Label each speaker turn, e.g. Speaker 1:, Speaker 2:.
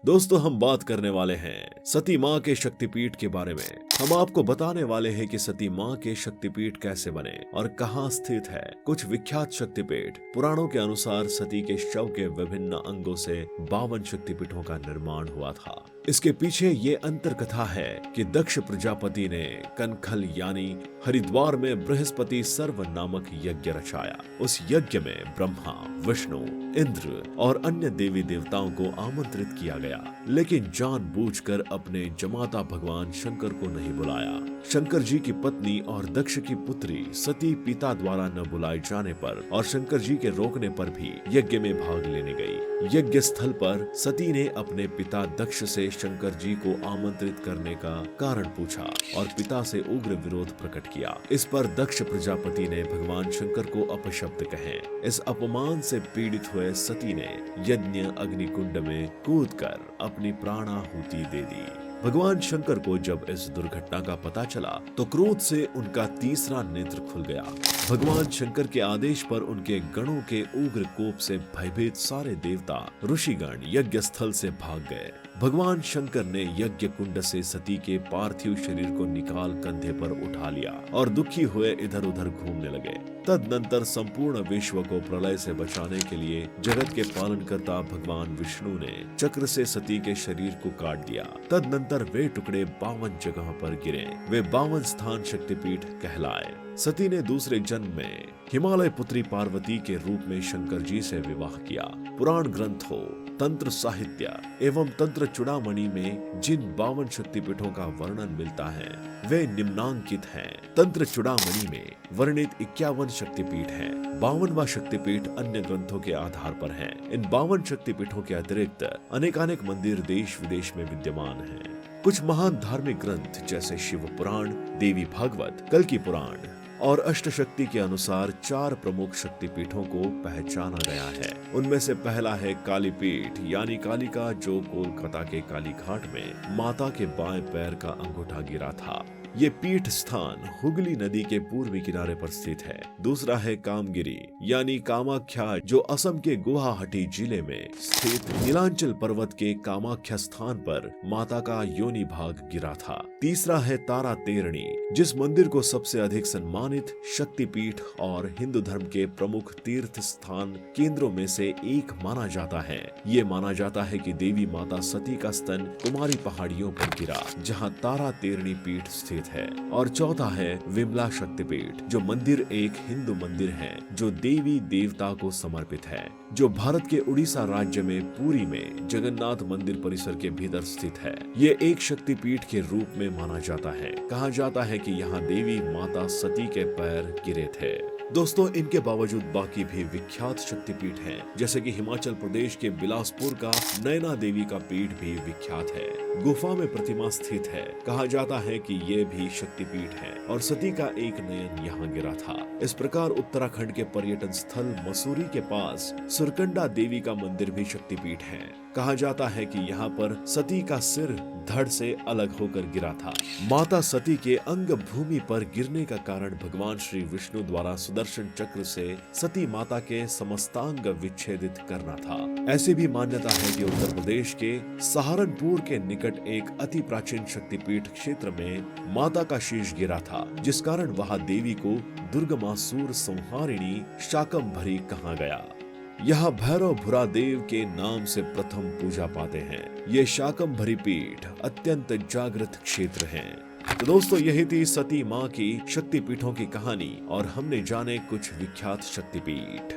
Speaker 1: दोस्तों हम बात करने वाले हैं सती माँ के शक्तिपीठ के बारे में। हम आपको बताने वाले हैं कि सती माँ के शक्तिपीठ कैसे बने और कहाँ स्थित है। कुछ विख्यात शक्तिपीठ। पुराणों के अनुसार सती के शव के विभिन्न अंगों से 52 शक्तिपीठों का निर्माण हुआ था। इसके पीछे ये अंतर कथा है कि दक्ष प्रजापति ने कनखल यानी हरिद्वार में बृहस्पति सर्व नामक यज्ञ रचाया। उस यज्ञ में ब्रह्मा, विष्णु, इंद्र और अन्य देवी देवताओं को आमंत्रित किया गया, लेकिन जानबूझकर अपने जमाता भगवान शंकर को नहीं बुलाया। शंकर जी की पत्नी और दक्ष की पुत्री सती पिता द्वारा न बुलाए जाने पर और शंकर जी के रोकने पर भी यज्ञ में भाग लेने गई। यज्ञ स्थल पर सती ने अपने पिता दक्ष से शंकर जी को आमंत्रित करने का कारण पूछा और पिता से उग्र विरोध प्रकट किया। इस पर दक्ष प्रजापति ने भगवान शंकर को अपशब्द कहे। इस अपमान से पीड़ित हुए सती ने यज्ञ अग्निकुंड में कूदकर अपनी प्राणाहुति दे दी। भगवान शंकर को जब इस दुर्घटना का पता चला तो क्रोध से उनका तीसरा नेत्र खुल गया। भगवान शंकर के आदेश पर उनके गणों के उग्र कोप से भयभीत सारे देवता ऋषिगण यज्ञ स्थल से भाग गए। भगवान शंकर ने यज्ञ कुंड से सती के पार्थिव शरीर को निकाल कंधे पर उठा लिया और दुखी हुए इधर उधर घूमने लगे। तदनंतर संपूर्ण विश्व को प्रलय से बचाने के लिए जगत के पालनकर्ता भगवान विष्णु ने चक्र से सती के शरीर को काट दिया। तदनंतर वे टुकड़े 52 जगह पर गिरे। वे 52 स्थान शक्तिपीठ कहलाए। सती ने दूसरे जन्म में हिमालय पुत्री पार्वती के रूप में शंकर जी से विवाह किया। पुराण ग्रंथों, तंत्र साहित्य एवं तंत्र चूड़ामणि में जिन 52 शक्तिपीठों का वर्णन मिलता है वे निम्नांकित हैं। तंत्र चूड़ामणि में वर्णित 51 शक्तिपीठ हैं। 52वां शक्तिपीठ अन्य ग्रंथों के आधार पर है। इन 52 शक्तिपीठों के अतिरिक्त अनेकानेक मंदिर देश विदेश में विद्यमान हैं। कुछ महान धार्मिक ग्रंथ जैसे शिव पुराण, देवी भागवत, कल्कि पुराण और अष्टशक्ति के अनुसार 4 प्रमुख शक्तिपीठों को पहचाना गया है। उनमें से पहला है कालीपीठ यानी कालिका, जो कोलकाता के काली घाट में माता के बाएं पैर का अंगूठा गिरा था। ये पीठ स्थान हुगली नदी के पूर्वी किनारे पर स्थित है। दूसरा है कामगिरी यानी कामाख्या, जो असम के गुवाहाटी जिले में स्थित नीलांचल पर्वत के कामाख्या स्थान पर माता का योनि भाग गिरा था। तीसरा है तारा तेरणी, जिस मंदिर को सबसे अधिक सम्मानित शक्तिपीठ और हिंदू धर्म के प्रमुख तीर्थ स्थान केंद्रों में से एक माना जाता है। ये माना जाता है कि देवी माता सती का स्तन कुमारी पहाड़ियों पर गिरा, जहाँ तारा तेरणी पीठ स्थित है। और चौथा है विमला शक्तिपीठ, जो मंदिर एक हिंदू मंदिर है जो देवी देवता को समर्पित है, जो भारत के उड़ीसा राज्य में पुरी में जगन्नाथ मंदिर परिसर के भीतर स्थित है। ये एक शक्तिपीठ के रूप में माना जाता है। कहा जाता है कि यहाँ देवी माता सती के पैर गिरे थे। दोस्तों इनके बावजूद बाकी भी विख्यात शक्तिपीठ हैं, जैसे कि हिमाचल प्रदेश के बिलासपुर का नैना देवी का पीठ भी विख्यात है। गुफा में प्रतिमा स्थित है। कहा जाता है कि ये भी शक्तिपीठ है और सती का एक नयन यहाँ गिरा था। इस प्रकार उत्तराखंड के पर्यटन स्थल मसूरी के पास सुरकंडा देवी का मंदिर भी शक्तिपीठ है। कहा जाता है कि यहाँ पर सती का सिर धड़ से अलग होकर गिरा था। माता सती के अंग भूमि पर गिरने का कारण भगवान श्री विष्णु द्वारा सुदर्शन चक्र से सती माता के समस्तांग विच्छेदित करना था। ऐसी भी मान्यता है कि उत्तर प्रदेश के सहारनपुर के निकट एक अति प्राचीन शक्तिपीठ क्षेत्र में माता का शीश गिरा था, जिस कारण वहां देवी को दुर्गमासुर संहारिणी शाकंभरी कहा गया। यहाँ भैरव भुरा देव के नाम से प्रथम पूजा पाते हैं। ये शाकंभरी पीठ अत्यंत जागृत क्षेत्र है। तो दोस्तों यही थी सती माँ की शक्तिपीठों की कहानी और हमने जाने कुछ विख्यात शक्तिपीठ।